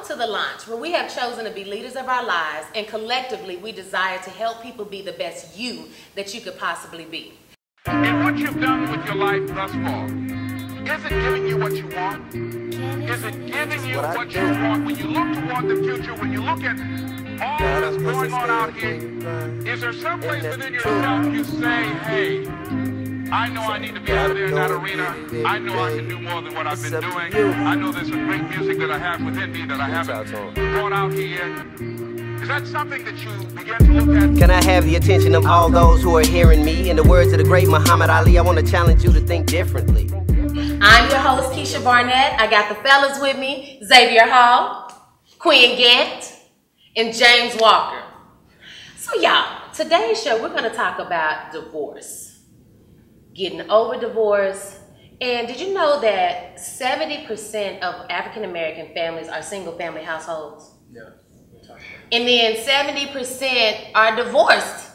Welcome to The Launch, where we have chosen to be leaders of our lives, and collectively we desire to help people be the best you that you could possibly be. And what you've done with your life thus far, is it giving you what you want? Is it giving you what you want? When you look toward the future, when you look at all that's going on out here, is there some place within yourself you say, hey, I know I need to be out there in that arena. I know I can do more than what I've been doing. I know there's some great music that I have within me that I haven't brought out here yet. Is that something that you begin to look at? Can I have the attention of all those who are hearing me? In the words of the great Muhammad Ali, I want to challenge you to think differently. I'm your host, Keisha Barnett. I got the fellas with me, Xavier Hall, Quinn Gant, and James Walker. So y'all, today's show, we're going to talk about divorce. Getting over divorce. And did you know that 70% of African American families are single family households? Yeah. And then 70% are divorced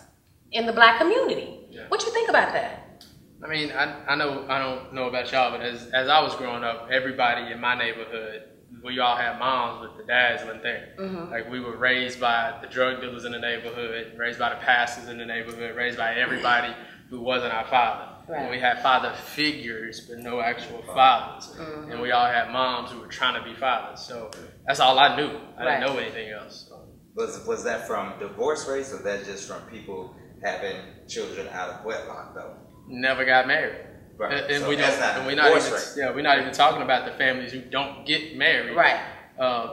in the black community. Yeah. What you think about that? I mean, I don't know about y'all, but as I was growing up, everybody in my neighborhood, we all had moms, but the dads weren't there. Mm-hmm. Like, we were raised by the drug dealers in the neighborhood, raised by the pastors in the neighborhood, raised by everybody who wasn't our father. Right. And we had father figures, but no actual fathers. Mm-hmm. And we all had moms who were trying to be fathers. So that's all I knew. I didn't know anything else. So. Was that from divorce rates, or that just from people having children out of wedlock, though? Never got married. Right. And So we that's don't. not And a we're not divorce even. rate. Yeah, we're not even talking about the families who don't get married. Right.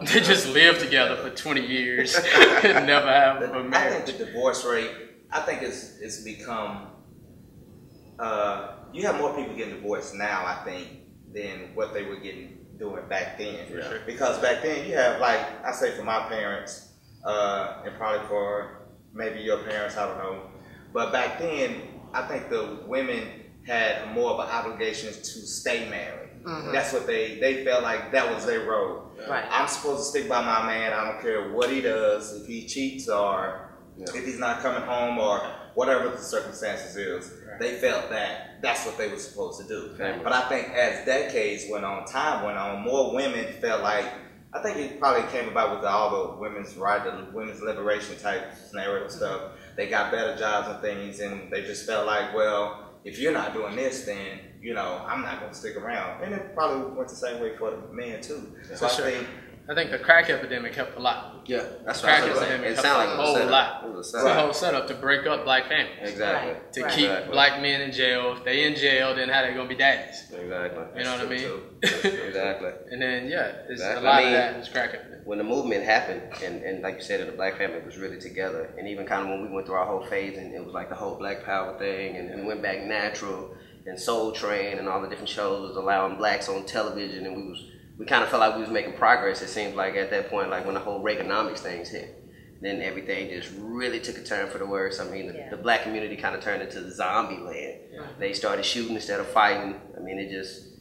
They just live together for 20 years and never have a I marriage. think the divorce rate, I think it's become, you have more people getting divorced now, I think, than what they were doing back then. For sure. Because back then you have, like, I say for my parents, and probably for maybe your parents, I don't know. But back then, I think the women had more of an obligation to stay married. Mm-hmm. That's what they felt like that was their role. Right. I'm supposed to stick by my man. I don't care what he does, if he cheats or if he's not coming home or whatever the circumstances is. Right. They felt that that's what they were supposed to do. Right. But I think as decades went on, time went on, more women felt like, I think it probably came about with all the women's right, the women's liberation type scenario stuff. They got better jobs and things, and they just felt like, well, if you're not doing this, then, you know, I'm not going to stick around. And it probably went the same way for the men, too. So For sure. I think the crack epidemic helped a lot. Yeah, that's Crack what I was saying. epidemic It helped sounded a like it was whole a setup. lot. It was a It's setup. a whole setup to break up black families. Exactly. Right. To Right. keep Exactly. black men in jail. If they in jail, then how they going to be daddies? Exactly. You know what I mean? Exactly. And then, yeah, it's a Exactly. lot I mean, of that is crack epidemic. When the movement happened, and like you said, the black family was really together, and even kind of when we went through our whole phase, and it was like the whole Black Power thing, and we went back natural, and Soul Train, and all the different shows was allowing blacks on television, and we kind of felt like we was making progress. It seemed like at that point, like when the whole Reaganomics things hit, then everything just really took a turn for the worse. I mean, the black community kind of turned into zombie land. Yeah. They started shooting instead of fighting. I mean, it just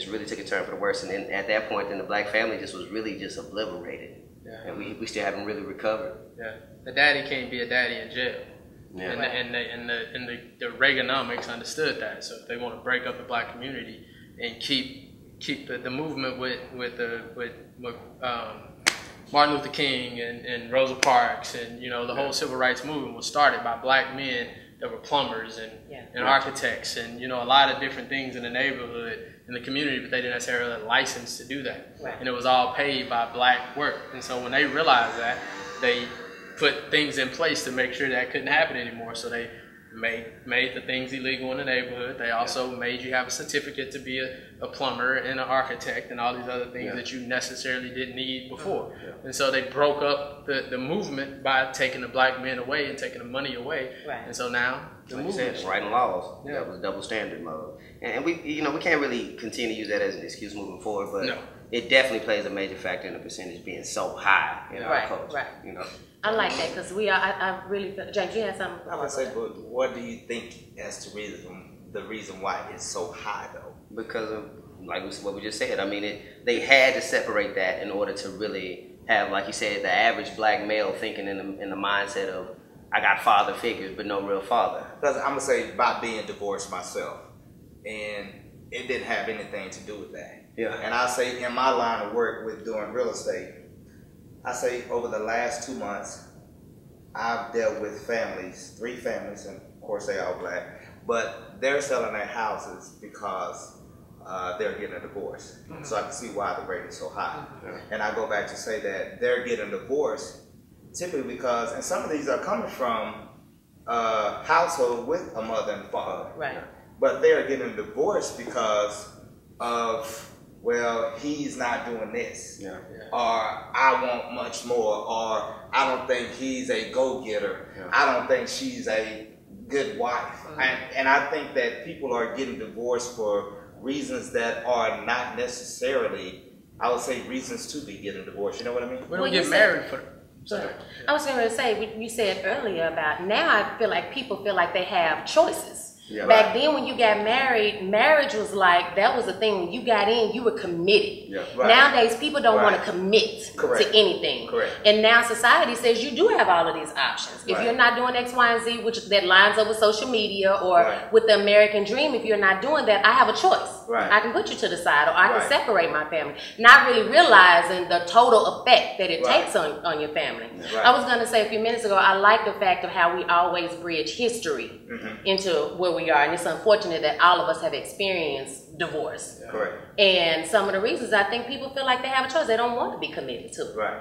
really took a turn for the worse. And then at that point, then the black family just was really just obliterated. Yeah. And we still haven't really recovered. Yeah, the daddy can't be a daddy in jail. Yeah. And the Reaganomics understood that. So if they want to break up the black community and keep the movement with Martin Luther King and Rosa Parks and, you know, the whole civil rights movement was started by black men that were plumbers and architects and, you know, a lot of different things in the neighborhood, in the community, but they didn't necessarily have a license to do that. Right. And it was all paid by black work. And so when they realized that, they put things in place to make sure that couldn't happen anymore. So they made the things illegal in the neighborhood. They also made you have a certificate to be a plumber and an architect and all these other things that you necessarily didn't need before. Yeah. And so they broke up the movement by taking the black men away and taking the money away. Right. And so now the Like you movement said, writing laws. Yeah. That was double standard mode. And we can't really continue to use that as an excuse moving forward, but No. it definitely plays a major factor in the percentage being so high in our Right, culture. right. You know? I like that because I really feel, James, you had something? I would say, but what do you think as to the reason why it's so high, though? Because of what we just said. I mean, they had to separate that in order to really have, like you said, the average black male thinking in the mindset of, I got father figures, but no real father. Because I'm gonna say about being divorced myself, and it didn't have anything to do with that. Yeah. And I say in my line of work with doing real estate, I say over the last 2 months, I've dealt with families, 3 families, and of course they are black, but they're selling their houses because they're getting a divorce. So I can see why the rate is so high. And I go back to say that they're getting divorced typically because, and some of these are coming from a household with a mother and father. Right. But they're getting divorced because of, well, he's not doing this. Yeah. Or I want much more. Or I don't think he's a go-getter. Yeah. I don't think she's a good wife. And I think that people are getting divorced for reasons that are not necessarily, I would say, reasons to be getting divorced. You know what I mean? We don't Well, get you married for. Sorry. I was going to say, you said earlier about now I feel like people feel like they have choices. Yeah. Back then when you got married, marriage was like, that was the thing. When you got in, you were committed. Yeah. Right. Nowadays, people don't want Right. to commit Correct. to anything. Correct. And now society says you do have all of these options. If Right. you're not doing X, Y, and Z, which that lines up with social media or Right. with the American dream, if you're not doing that, I have a choice. Right. I can put you to the side or I Right. can separate my family. Not really realizing the total effect that it Right. takes on your family. Right. I was going to say a few minutes ago, I like the fact of how we always bridge history into where we are. And it's unfortunate that all of us have experienced divorce. Correct. And some of the reasons I think people feel like they have a choice. They don't want to be committed to it. Right.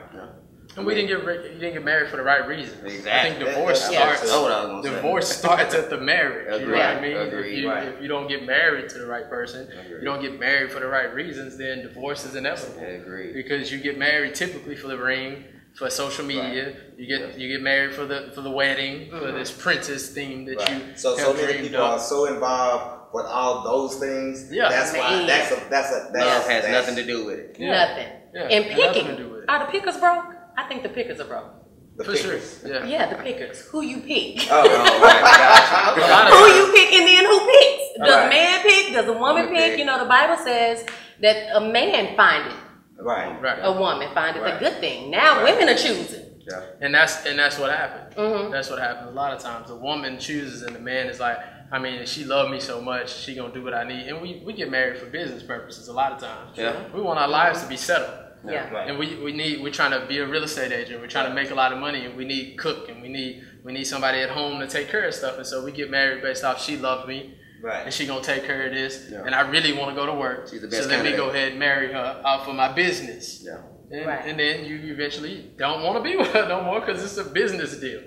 And you didn't get married for the right reason. Exactly. I think divorce Yeah. starts. That's what I was gonna say. Divorce starts at the marriage. You know what I mean? Agreed. If you don't get married to the right person, Agreed. you don't get married for the right reasons, then divorce is inevitable. I agree. Because you get married typically for the ring, for social media. You get married for the wedding, for this princess theme that Right. you So have many dreamed people are of. so involved with all those things. Yeah. That's why Man. Love has nothing to do with it. Yeah. Nothing. Yeah, And it has nothing picking. to do with it. Are the pickers broke? I think the pickers are broke. the For sure. pickers. Yeah. Yeah, the pickers. Who you pick? Oh, right. Gotcha. A lot of Who times- you pick and then who picks? Does Right. a man pick? Does a woman Woman pick? pick. You know, the Bible says that a man findeth right. Right. a woman, findeth Right. a good thing. Now Right. women are choosing. Yeah. And that's what happened. Mhm. That's what happens a lot of times. The woman chooses and the man is like, I mean, she loved me so much, she gonna do what I need. And we get married for business purposes a lot of times. Yeah. We want our lives to be settled. Yeah. Right. And we're trying to be a real estate agent. We're trying to make a lot of money, and we need cook, and we need somebody at home to take care of stuff. And so we get married based off she loves me, Right. and she gonna take care of this, Yeah. and I really want to go to work. She's the best so let me candidate. go ahead and marry her out for my business. Yeah. And, Right. and then you eventually don't want to be with her no more because it's a business deal.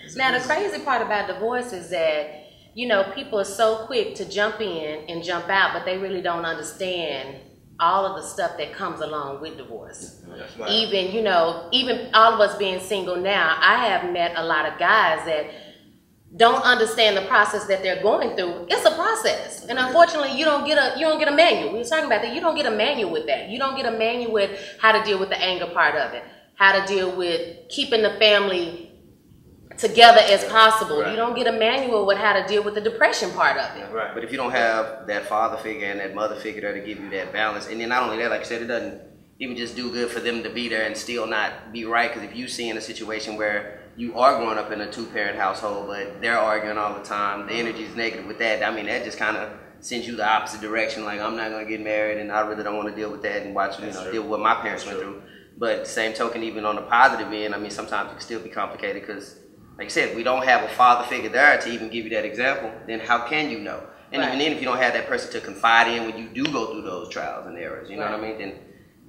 It's a Now the business. crazy part about divorce is that, you know, people are so quick to jump in and jump out, but they really don't understand all of the stuff that comes along with divorce. Right. Even, you know, even all of us being single now, I have met a lot of guys that don't understand the process that they're going through. It's a process. And unfortunately, you don't get a manual. We were talking about that. You don't get a manual with that. You don't get a manual with how to deal with the anger part of it, how to deal with keeping the family together as possible. Right. You don't get a manual with how to deal with the depression part of it. Right. But if you don't have that father figure and that mother figure there to give you that balance, and then not only that, like I said, it doesn't even just do good for them to be there and still not be right. Because if you see in a situation where you are growing up in a two-parent household, but they're arguing all the time, the energy is negative with that. I mean, that just kind of sends you the opposite direction. Like, I'm not gonna get married, and I really don't want to deal with that and watch, That's true. deal with what my parents That's went true. through. But same token, even on the positive end, I mean, sometimes it can still be complicated because, like I said, we don't have a father figure there to even give you that example. Then how can you know? And Right. even then, if you don't have that person to confide in when you do go through those trials and errors, you know what I mean?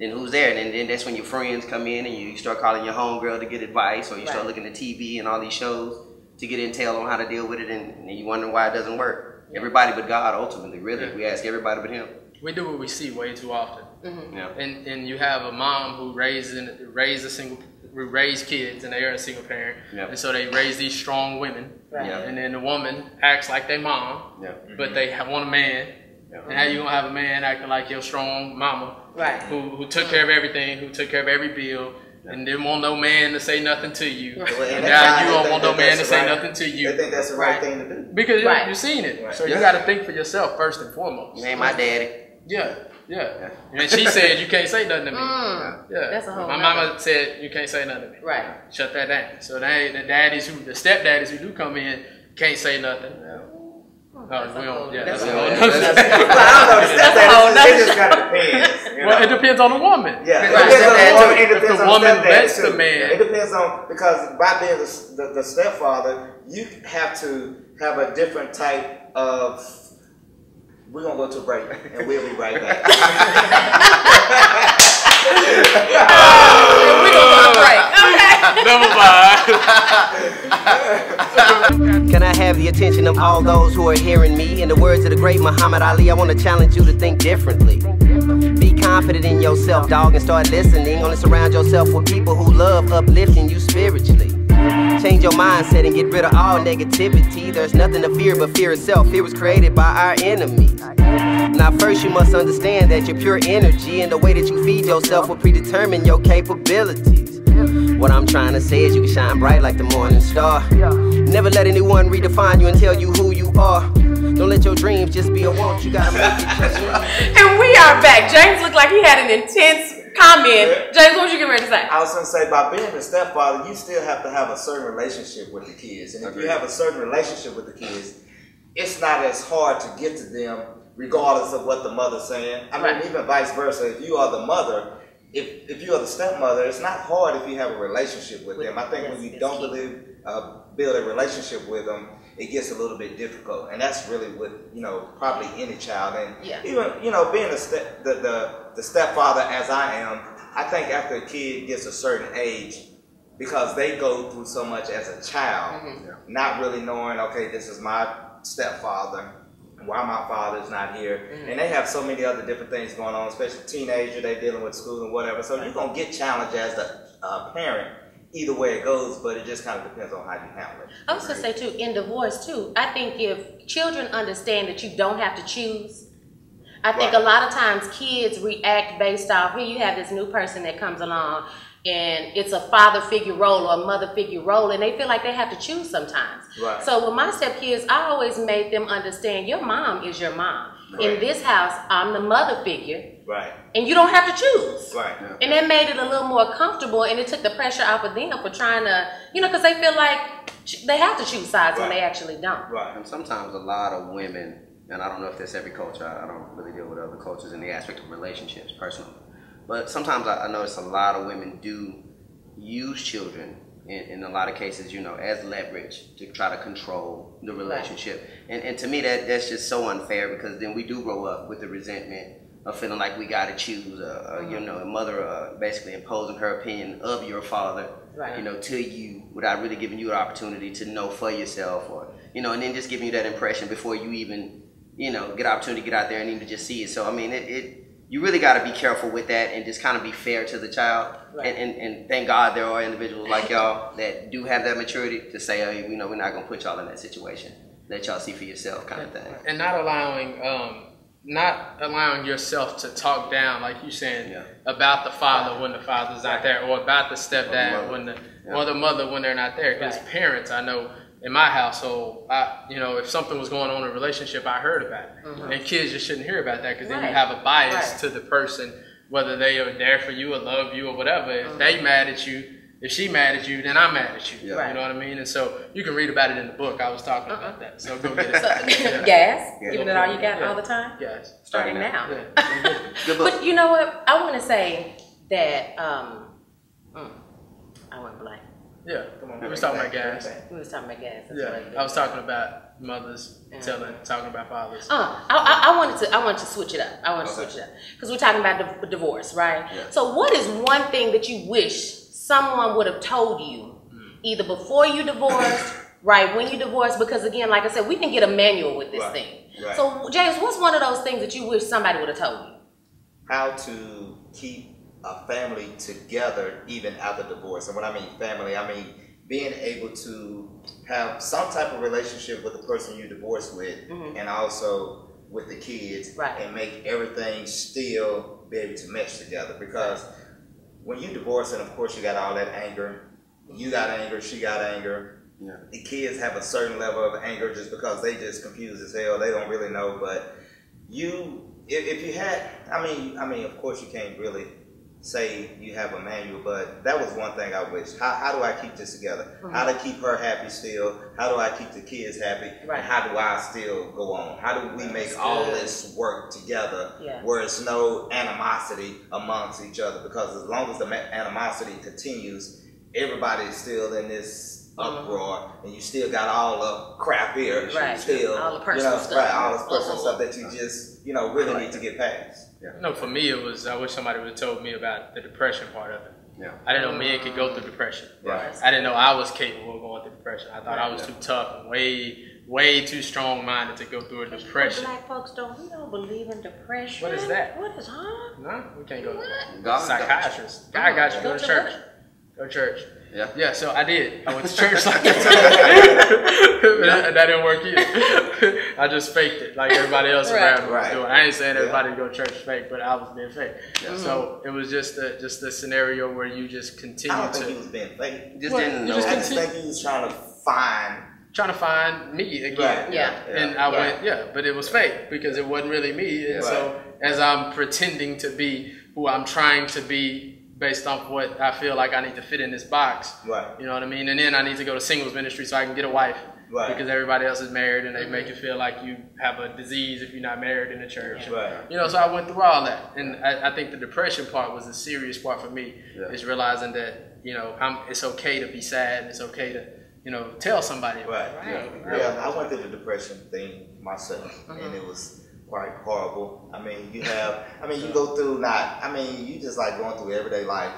Then who's there? And then that's when your friends come in and you start calling your homegirl to get advice, or you start Right. looking at TV and all these shows to get intel on how to deal with it, and you wonder why it doesn't work. Everybody but God, ultimately, really. Yeah. We ask everybody but Him. We do what we see way too often. Yeah. And you have a mom who raised kids, and they are a single parent, Yeah. and so they raise these strong women. Right. Yeah. And then the woman acts like their mom, Yeah. but they want a man. Yeah. And how you gonna have a man acting like your strong mama, Right. who took care of everything, who took care of every bill, and didn't want no man to say nothing to you, Right. Well, and that's now why you they don't think want no that man to that's say right. nothing to They you think that's the right Right. thing to do. because Right. you've seen it. Right. So you Yeah. got to think for yourself first and foremost. You ain't my daddy. Yeah. And she said you can't say nothing to me. Yeah, That's a whole my nother- mama said you can't say nothing to me. Right. Shut that down. So the stepdaddies who do come in can't say nothing. That's we a don't. whole- Yeah, that's that's a a whole- whole. It just kind of depends. You know? Well, it depends on the woman. Yeah, it Right. depends on the woman. It If depends the on woman stepdad, lets too. the man- It depends on, because by being the stepfather, you have to have a different type of. We're gonna go to a break, and we'll be right back. We're gonna go to break. Okay. Never mind. Can I have the attention of all those who are hearing me? In the words of the great Muhammad Ali, I want to challenge you to think differently. Be confident in yourself, dog, and start listening. Only surround yourself with people who love uplifting you spiritually. Change your mindset and get rid of all negativity. There's nothing to fear but fear itself. Fear was created by our enemies. Now first you must understand that your pure energy and the way that you feed yourself will predetermine your capabilities. What I'm trying to say is you can shine bright like the morning star. Never let anyone redefine you and tell you who you are. Don't let your dreams just be a want. You gotta make it just right. And we are back. James looked like he had an intense comment. James, what was you getting ready to say? I was going to say, by being the stepfather, you still have to have a certain relationship with the kids. And if you have a certain relationship with the kids, it's not as hard to get to them regardless of what the mother's saying. I mean, even vice versa. If you are the mother, if you are the stepmother, it's not hard if you have a relationship with them. I think when you don't build a relationship with them, it gets a little bit difficult. And that's really with, probably any child. And even, being the stepfather as I am, I think after a kid gets a certain age, because they go through so much as a child, not really knowing, okay, this is my stepfather, why my father's not here. And they have so many other different things going on, especially teenager, they're dealing with school and whatever. So you're going to get challenged as a parent either way it goes, but it just kind of depends on how you handle it. I was going to say, too, in divorce, too, I think if children understand that you don't have to choose, I think a lot of times kids react based off, here you have this new person that comes along, and it's a father figure role or a mother figure role, and they feel like they have to choose sometimes. Right. So with my stepkids, I always made them understand your mom is your mom. Right. In this house, I'm the mother figure. Right. And you don't have to choose. Right. And that made it a little more comfortable, and it took the pressure off of them for trying to, because they feel like they have to choose sides when they actually don't. Right. And sometimes a lot of women, and I don't know if that's every culture, I don't really deal with other cultures in the aspect of relationships personally, but sometimes I notice a lot of women do use children in a lot of cases, as leverage to try to control the relationship. Right. And to me, that's just so unfair, because then we do grow up with the resentment of feeling like we got to choose, a mother basically imposing her opinion of your father, to you without really giving you an opportunity to know for yourself, or, and then just giving you that impression before you even, get an opportunity to get out there and even just see it. So, I mean, you really got to be careful with that and just kind of be fair to the child. Right. And thank God there are individuals like y'all that do have that maturity to say, hey, we're not going to put y'all in that situation. Let y'all see for yourself, kind of thing. And not allowing yourself to talk down, like you saying, about the father when the father's not there, or about the stepdad or the mother when they're not there. Because parents, I know, in my household, if something was going on in a relationship, I heard about it. And kids just shouldn't hear about that, because then you have a bias to the person, whether they are there for you or love you or whatever. If they mad at you, if she mad at you, then I'm mad at you. You know what I mean? And so you can read about it in the book. I was talking about that. So go get it. Gas? Giving it all you got all the time? Yes. Starting now. Good book. But you know what? I want to say that, I went blank. Yeah, come on. We was talking about gas. We was talking about gas. I was talking about mothers talking about fathers. I wanted to switch it up. Because we're talking about divorce, right? Yeah. So what is one thing that you wish someone would have told you either before you divorced, right, when you divorced? Because again, like I said, we can get a manual with this thing. Right. So James, what's one of those things that you wish somebody would have told you? How to keep a family together even after divorce. And when I mean family, I mean being able to have some type of relationship with the person you divorced with, and also with the kids, and make everything still be able to mesh together. Because when you divorce, and of course you got all that anger, you got anger, she got anger. Yeah. The kids have a certain level of anger just because they just confused as hell. They don't really know. But if you had, I mean, of course you can't really say you have a manual, but that was one thing I wish. How do I keep this together? How to keep her happy still? How do I keep the kids happy? Right. And how do I still go on? How do we make all this work together where it's no animosity amongst each other? Because as long as the animosity continues, everybody's still in this uproar, and you still got all the crap here. Right. Still, all the personal stuff. all the personal stuff that you just, really need to get past. No, for me it was, I wish somebody would have told me about the depression part of it. Yeah. I didn't know men could go through depression. Right. I didn't know I was capable of going through depression. I thought I was too tough and way too strong-minded to go through a depression. Black folks don't believe in depression. What is that? What is, huh? No, we can't go to God psychiatrist. God got you. Go to church. Go to church. Yeah. Yeah, so I did. I went to church like that. That didn't work either. I just faked it like everybody else around me was doing. I ain't saying everybody go to church fake, but I was being fake. Yeah. So it was just a scenario where you just continue to. I don't think he was being fake. Just didn't know. I just think he was trying to find me again. Right. Yeah. And I went, but it was fake because it wasn't really me. And so as I'm pretending to be who I'm trying to be based off what I feel like I need to fit in this box. Right. You know what I mean? And then I need to go to singles ministry so I can get a wife. Right. Because everybody else is married and they make you feel like you have a disease if you're not married in the church. Right. So I went through all that. And I think the depression part was the serious part for me, is realizing that, it's okay to be sad and it's okay to, tell somebody about it. Yeah, I went through the depression thing myself, and it was quite horrible. You go through you just like going through everyday life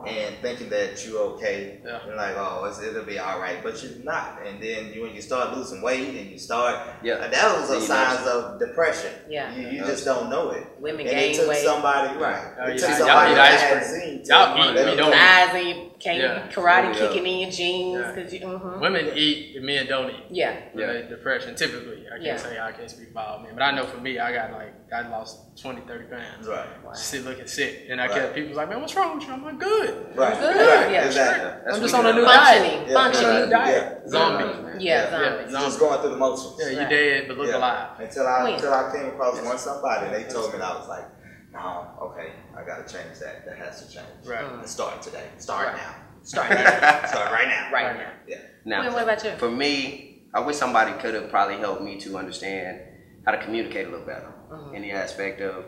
and thinking that you're okay. Yeah. You're like, it'll be all right, but you're not. And then when you start losing weight and you start, that was a signs of depression. Yeah. You just don't know it. Women and gain it took weight. Somebody, it took somebody that had seen. Y'all eat, we don't eat. Can't karate kicking in your jeans. Women eat and men don't eat. Depression, typically. I can't say I can't speak for all men, but I know for me, I lost 20, 30 pounds. Right. Wow. Looking sick. And I kept people like, man, what's wrong with you? I'm like, good. Right. Good. Yeah. Exactly. I'm just on a new diet. Functioning. On a new diet. Zombie. Zombie. Just going through the motions. Yeah, you dead, but look alive. Until I came across somebody and they told me, and I was like, no, okay, I got to change that. That has to change. Right. Start today. Start now. Start now. Start right now. Right now. Yeah. Now, what about you? For me, I wish somebody could have probably helped me to understand how to communicate a little better in the aspect of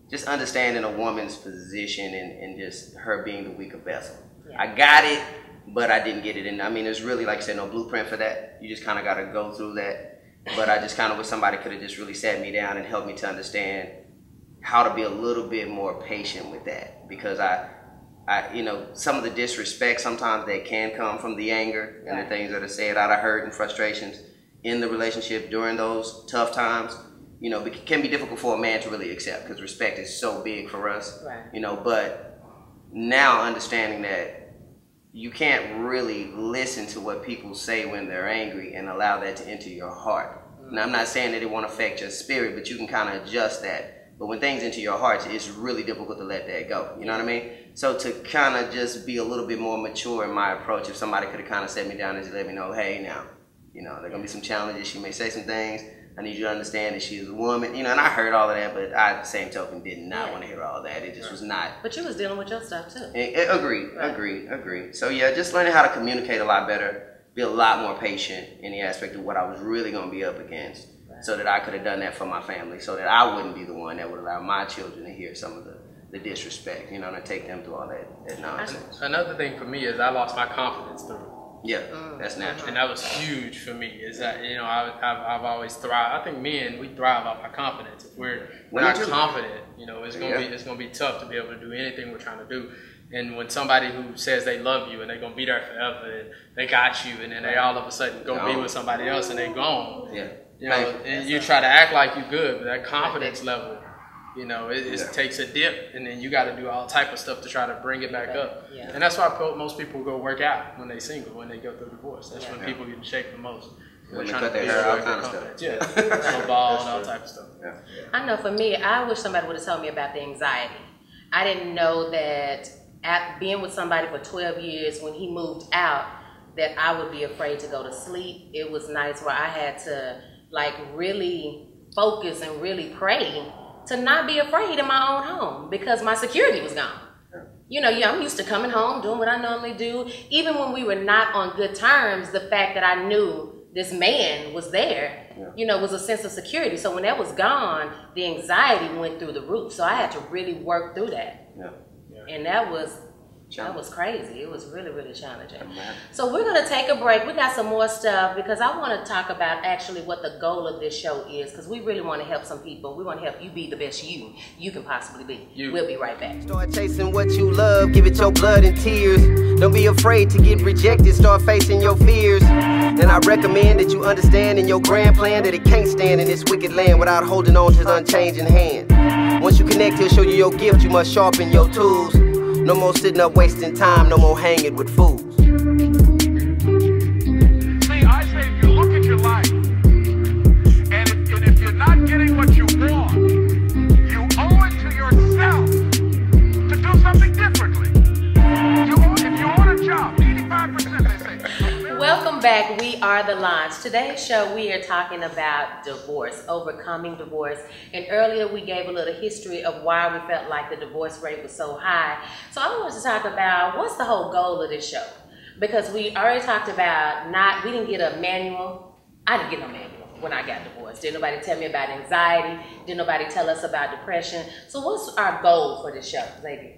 just understanding a woman's position and just her being the weaker vessel. Yeah. I got it, but I didn't get it. And there's really, like I said, no blueprint for that. You just kind of got to go through that. But I just kind of wish somebody could have just really sat me down and helped me to understand how to be a little bit more patient with that. Because I some of the disrespect sometimes that can come from the anger and the things that are said out of hurt and frustrations in the relationship during those tough times, it can be difficult for a man to really accept because respect is so big for us, but now understanding that you can't really listen to what people say when they're angry and allow that to enter your heart. Now, I'm not saying that it won't affect your spirit, but you can kind of adjust that. But when things enter your heart, it's really difficult to let that go. You know what I mean? So to kind of just be a little bit more mature in my approach, if somebody could have kind of set me down and just let me know, hey, now, there are going to be some challenges. She may say some things. I need you to understand that she's a woman. And I heard all of that, but I, at the same token, did not want to hear all that. It just was not. But you was dealing with your stuff, too. Agreed. So, just learning how to communicate a lot better, be a lot more patient in the aspect of what I was really going to be up against. So that I could have done that for my family, so that I wouldn't be the one that would allow my children to hear some of the disrespect, to take them through all that nonsense. Another thing for me is I lost my confidence through it. Yeah, that's natural. And that was huge for me, is that, I've always thrived. I think men, we thrive off our confidence. If we're not confident, it's gonna be tough to be able to do anything we're trying to do. And when somebody who says they love you and they're gonna be there forever and they got you, and then they all of a sudden go be with somebody else and they gone. Yeah. And you try to act like you're good, but that confidence level, it takes a dip, and then you got to do all type of stuff to try to bring it back up. Yeah. And that's why most people go work out when they single, when they go through divorce. That's when people get in shape the most. When they cut their hair, all kind of stuff. Yeah, snowball and all type of stuff. Yeah. I know for me, I wish somebody would have told me about the anxiety. I didn't know that after being with somebody for 12 years, when he moved out, that I would be afraid to go to sleep. It was nights where I had to really focus and really pray to not be afraid in my own home because my security was gone. You know, yeah, I'm used to coming home, doing what I normally do. Even when we were not on good terms, the fact that I knew this man was there, you know, was a sense of security. So when that was gone, the anxiety went through the roof. So I had to really work through that. And that was crazy. It was really, really challenging. So we're going to take a break. We got some more stuff because I want to talk about actually what the goal of this show is, because we really want to help some people. We want to help you be the best you can possibly be. We'll be right back. Start chasing what you love, give it your blood and tears. Don't be afraid to get rejected, start facing your fears. And I recommend that you understand in your grand plan that it can't stand in this wicked land without holding on to his unchanging hand. Once you connect, he'll show you your gift, you must sharpen your tools. No more sitting up wasting time, no more hanging with fools. See, I say if you look at your life, and if you're not getting what you want, you owe it to yourself to do something differently. If you want a job, 85% they say. Welcome back. We are The Launch. Today's show, we are talking about divorce, overcoming divorce. And earlier we gave a little history of why we felt like the divorce rate was so high. So I wanted to talk about what's the whole goal of this show. Because we already talked about we didn't get a manual. I didn't get no manual when I got divorced. Didn't nobody tell me about anxiety. Didn't nobody tell us about depression. So what's our goal for this show, Xavier?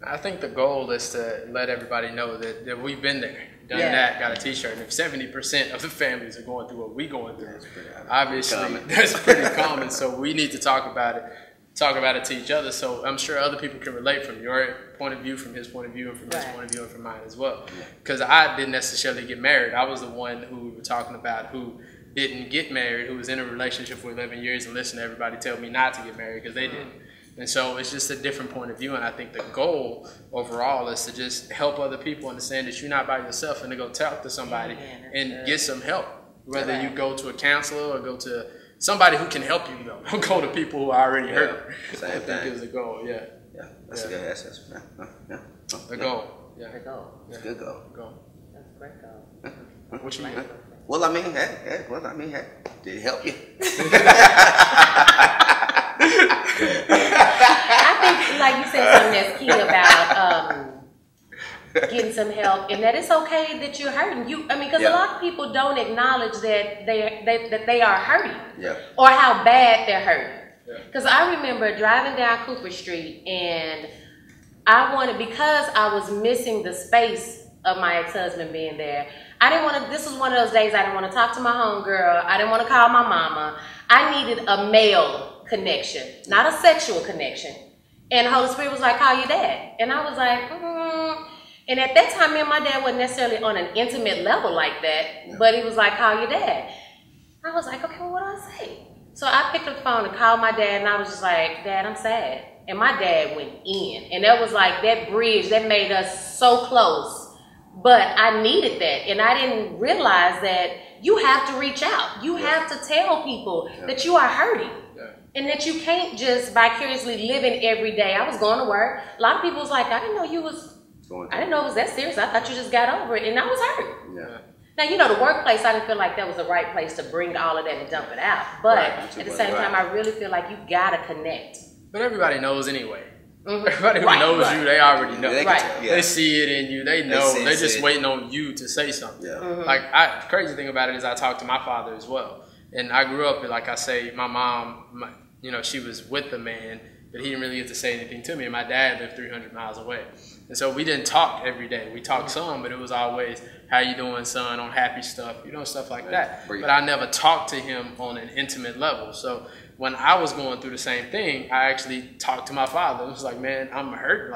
I think the goal is to let everybody know that we've been there, done that, got a t-shirt. And if 70% of the families are going through what we're going through, obviously that's pretty common. So we need to talk about it to each other. So I'm sure other people can relate from your point of view, from his point of view, and from his point of view, and from mine as well. Because I didn't necessarily get married. I was the one who we were talking about who didn't get married, who was in a relationship for 11 years and listened to everybody tell me not to get married because they didn't. And so it's just a different point of view, and I think the goal overall is to just help other people understand that you're not by yourself and to go talk to somebody and get some help. Whether you go to a counselor or go to somebody who can help you, though. Don't go to people who are already hurt. I think is the goal, That's good. That's the goal. The goal. It's a good goal. That's a great goal. What you mean? Well, I mean, did it help you? I think, like you said, something that's key about getting some help, and that it's okay that you're hurting. Because a lot of people don't acknowledge that they are hurting, or how bad they're hurting. Because I remember driving down Cooper Street, and because I was missing the space of my ex-husband being there, I didn't want to. This was one of those days I didn't want to talk to my homegirl. I didn't want to call my mama. I needed a male connection, not a sexual connection. And the Holy Spirit was like, call your dad. And I was like, And at that time, me and my dad wasn't necessarily on an intimate level like that, but he was like, call your dad. I was like, okay, well, what do I say? So I picked up the phone and called my dad, and I was just like, Dad, I'm sad. And my dad went in. And that was like that bridge that made us so close. But I needed that. And I didn't realize that you have to reach out. You have to tell people that you are hurting. And that you can't just vicariously live in every day. I was going to work. A lot of people was like, I didn't know it was that serious. I thought you just got over it. And I was hurt. Now, you know, the workplace, I didn't feel like that was the right place to bring all of that and dump it out. But at the same time, I really feel like you got to connect. But everybody knows anyway. Everybody who knows you, they already know. They see it in you. They know. They're just waiting on you to say something. Like, the crazy thing about it is I talked to my father as well. And I grew up, like I say, my mom, she was with the man, but he didn't really get to say anything to me. And my dad lived 300 miles away. And so we didn't talk every day. We talked some, but it was always, how you doing, son, on happy stuff, stuff like that. But I never talked to him on an intimate level. So when I was going through the same thing, I actually talked to my father. It was like, man, I'm hurt.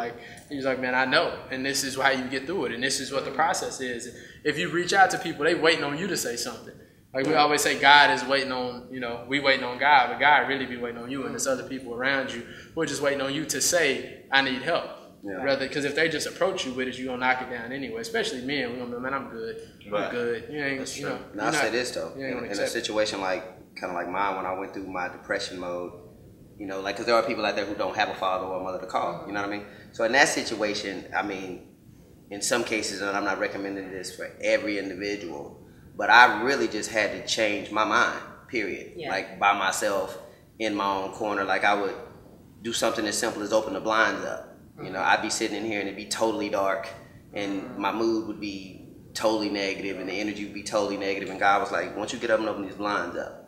He was like, man, I know. And this is how you get through it. And this is what the process is. If you reach out to people, they waiting on you to say something. Like we always say, God is waiting on, we waiting on God, but God really be waiting on you, and there's other people around you who are just waiting on you to say, I need help. Rather, because if they just approach you with it, you're going to knock it down anyway, especially men. We're going to be, man, I'm good. I'm good. You ain't, That's true. Now, I'll say this, though. In a situation kind of like mine, when I went through my depression mode, because there are people out there who don't have a father or a mother to call, you know what I mean? So in that situation, in some cases, and I'm not recommending this for every individual, but I really just had to change my mind, period. Like by myself in my own corner. Like I would do something as simple as open the blinds up You know, I'd be sitting in here and it'd be totally dark, and my mood would be totally negative, and the energy would be totally negative. And God was like, "Why don't you get up and open these blinds up?"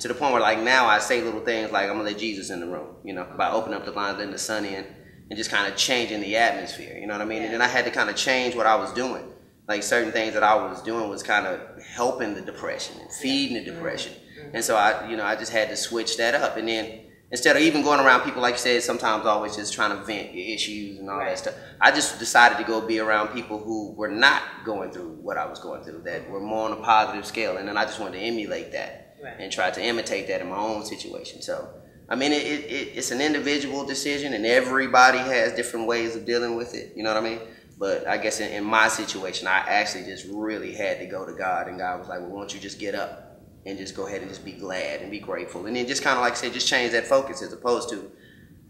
To the point where, like, now I say little things like, "I'm gonna let Jesus in the room," you know, by opening up the blinds, letting the sun in, and just kind of changing the atmosphere. You know what I mean? And then I had to kind of change what I was doing. Like, certain things that I was doing was kind of helping the depression and feeding the depression. And so I just had to switch that up. And then instead of even going around people, like you said, sometimes always just trying to vent your issues and all that stuff, I just decided to go be around people who were not going through what I was going through, that were more on a positive scale. And then I just wanted to emulate that and try to imitate that in my own situation. So, I mean, it's an individual decision, and everybody has different ways of dealing with it. You know what I mean? But I guess in my situation, I actually just really had to go to God, and God was like, "Well, why don't you just get up and just go ahead and just be glad and be grateful," and then just kind of, like I said, just change that focus, as opposed to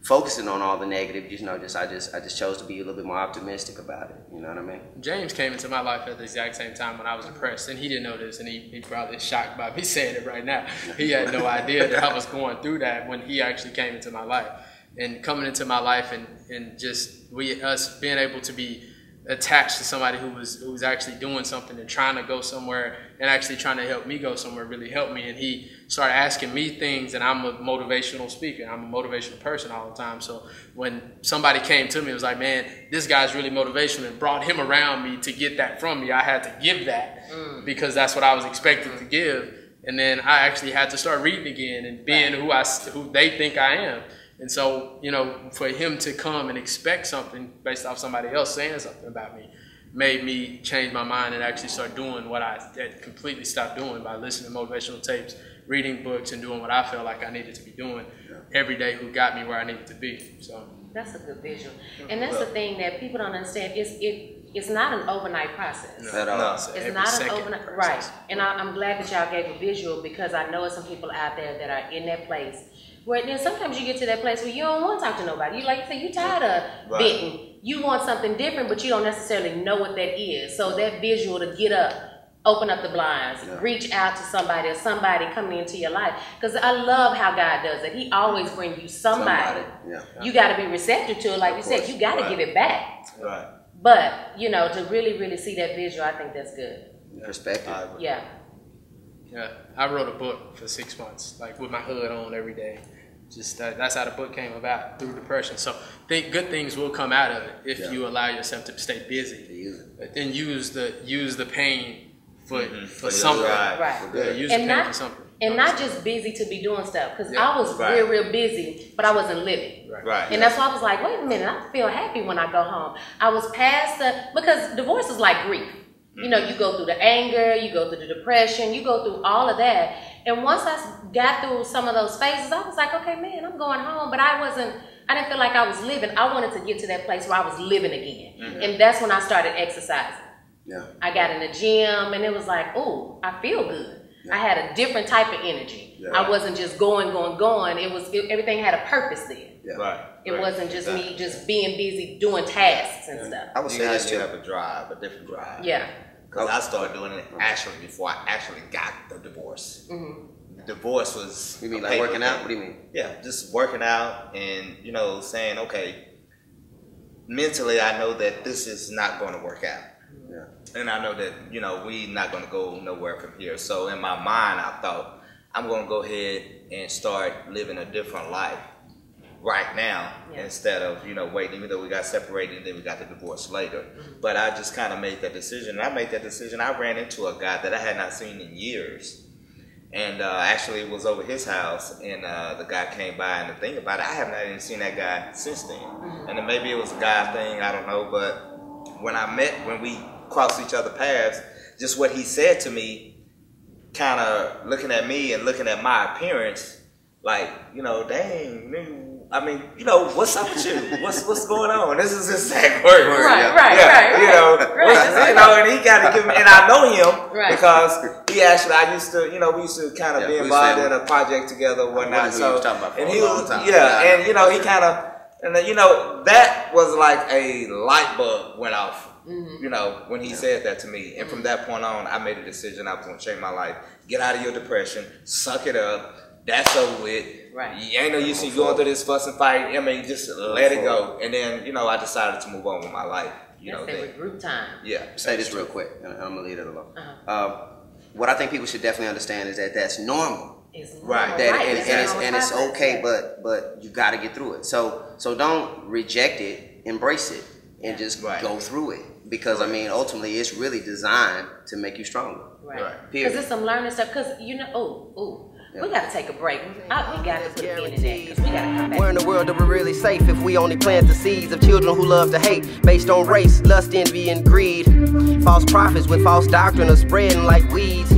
focusing on all the negative. You know, I just chose to be a little bit more optimistic about it. You know what I mean? James came into my life at the exact same time when I was depressed, and he didn't know this, and he probably is shocked by me saying it right now. He had no idea that I was going through that when he actually came into my life. And coming into my life, and just us being able to be attached to somebody who was actually doing something and trying to go somewhere and actually trying to help me go somewhere really helped me. And he started asking me things, and I'm a motivational speaker. I'm a motivational person all the time. So when somebody came to me, it was like, "Man, this guy's really motivational," and brought him around me to get that from me. I had to give that because that's what I was expected to give. And then I actually had to start reading again and being who they think I am. And so, you know, for him to come and expect something based off somebody else saying something about me made me change my mind and actually start doing what I had completely stopped doing by listening to motivational tapes, reading books, and doing what I felt like I needed to be doing every day, who got me where I needed to be. So that's a good visual. And that's the thing that people don't understand. It's not an overnight process. No, at all. It's not an overnight process. Right. And I'm glad that y'all gave a visual, because I know some people out there that are in that place where then sometimes you get to that place where you don't want to talk to nobody. You, like you say, you're tired of venting. You want something different, but you don't necessarily know what that is. So that visual to get up, open up the blinds, reach out to somebody, or somebody coming into your life. Because I love how God does it. He always brings you somebody. You got to be receptive to it. Like you said, you got to give it back. Right. But, you know, to really, really see that visual, I think that's good. Perspective. Yeah. Yeah, I wrote a book for 6 months, like with my hood on every day. Just that's how the book came about, through depression. So good things will come out of it if you allow yourself to stay busy. But then use the pain for something. Right. Use the pain for something. And not just busy to be doing stuff, because I was real busy, but I wasn't living. Right. And that's why I was like, wait a minute, I feel happy when I go home. I was past because divorce is like grief. You know, you go through the anger, you go through the depression, you go through all of that. And once I got through some of those phases, I was like, okay, man, I'm going home. But I didn't feel like I was living. I wanted to get to that place where I was living again. And that's when I started exercising. I got in the gym, and it was like, oh, I feel good. I had a different type of energy. I wasn't just going. Everything had a purpose there. It wasn't just me just being busy doing tasks and stuff. I would say this too. You have a drive, a different drive. Yeah. Because I started doing it actually before I actually got the divorce. The divorce was... You mean like working out? What do you mean? Yeah, just working out and, you know, saying, okay, mentally I know that this is not going to work out. And I know that, you know, we not going to go nowhere from here. So in my mind, I thought, I'm going to go ahead and start living a different life right now instead of, you know, waiting, even though we got separated and then we got the divorce later. But I just kind of made that decision. And I made that decision. I ran into a guy that I had not seen in years. And actually it was over his house, and the guy came by, and the thing about it, I have not even seen that guy since then. And then maybe it was a guy thing, I don't know, but when we crossed each other's paths, just what he said to me, kind of looking at me and looking at my appearance, like, you know, dang, nigga, I mean, you know, what's up with you? What's going on? This is his exact word. Right. You know, and he got to give me, and I know him because he actually, I used to, you know, we used to kind of be involved in a project together, whatnot. So, and he was, and you know, he kind of, and you know, that was like a light bulb went off. You know, when he said that to me. And from that point on, I made a decision I was going to change my life. Get out of your depression. Suck it up. that's over with. Right. You ain't no use in going through this fuss and fight. I mean, just let it go. And then, you know, I decided to move on with my life. You know, say group time. Yeah. Say this real quick, and I'm gonna leave it alone. What I think people should definitely understand is that that's normal. It's normal. Right. That, Right. and it's okay, but you got to get through it. So don't reject it, embrace it, and just go through it. Because I mean, ultimately, it's really designed to make you stronger. Right. Because it's some learning stuff. Because you know, we got to take a break. We got to put a pin in that because we got to come back. Where in the world are we really safe if we only plant the seeds of children who love to hate based on race, lust, envy, and greed? False prophets with false doctrine are spreading like weeds.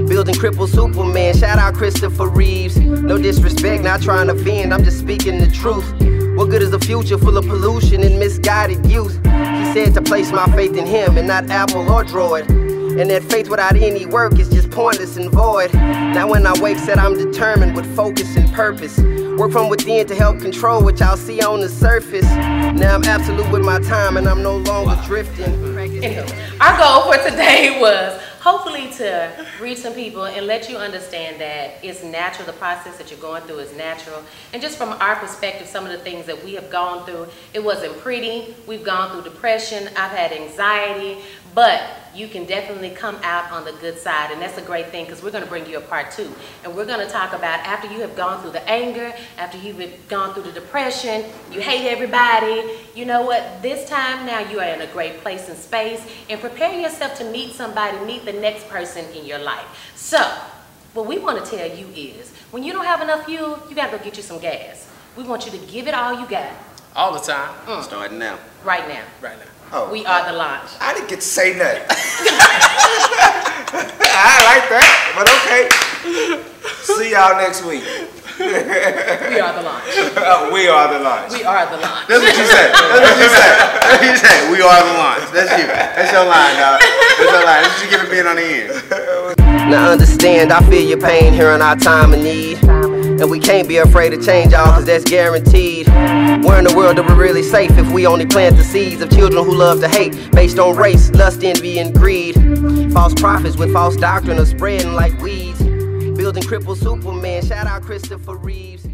Building crippled Superman, shout out Christopher Reeves. No disrespect, not trying to offend, I'm just speaking the truth. What good is a future full of pollution and misguided youth? He said to place my faith in him and not Apple or Droid. And that faith without any work is just pointless and void. Now when I wake, said I'm determined with focus and purpose. Work from within to help control what y'all see on the surface. Now I'm absolute with my time and I'm no longer drifting. Our goal for today was hopefully to reach some people and let you understand that it's natural. The process that you're going through is natural. And just from our perspective, some of the things that we have gone through, it wasn't pretty. We've gone through depression. I've had anxiety. But you can definitely come out on the good side. And that's a great thing because we're going to bring you a part 2. And we're going to talk about after you have gone through the anger, after you've gone through the depression, you hate everybody. You know what? This time now you are in a great place and space. And prepare yourself to meet somebody, meet the next person in your life. So what we want to tell you is when you don't have enough fuel, you got to go get you some gas. We want you to give it all you got. All the time. Starting now. Right now. Right now. Oh, we are the launch. I didn't get to say nothing. I like that, but okay. See y'all next week. We are the launch. We are the launch. We are the launch. That's what you said. That's what you said. That's what you said. We are the launch. That's you. That's your line, dog. That's your line. That's what you get a bit on the end. Now understand, I feel your pain here in our time of need. And we can't be afraid to change, y'all, cause that's guaranteed. Where in the world are we really safe if we only plant the seeds of children who love to hate based on race, lust, envy, and greed? False prophets with false doctrine are spreading like weeds. Building crippled Superman, shout out Christopher Reeves.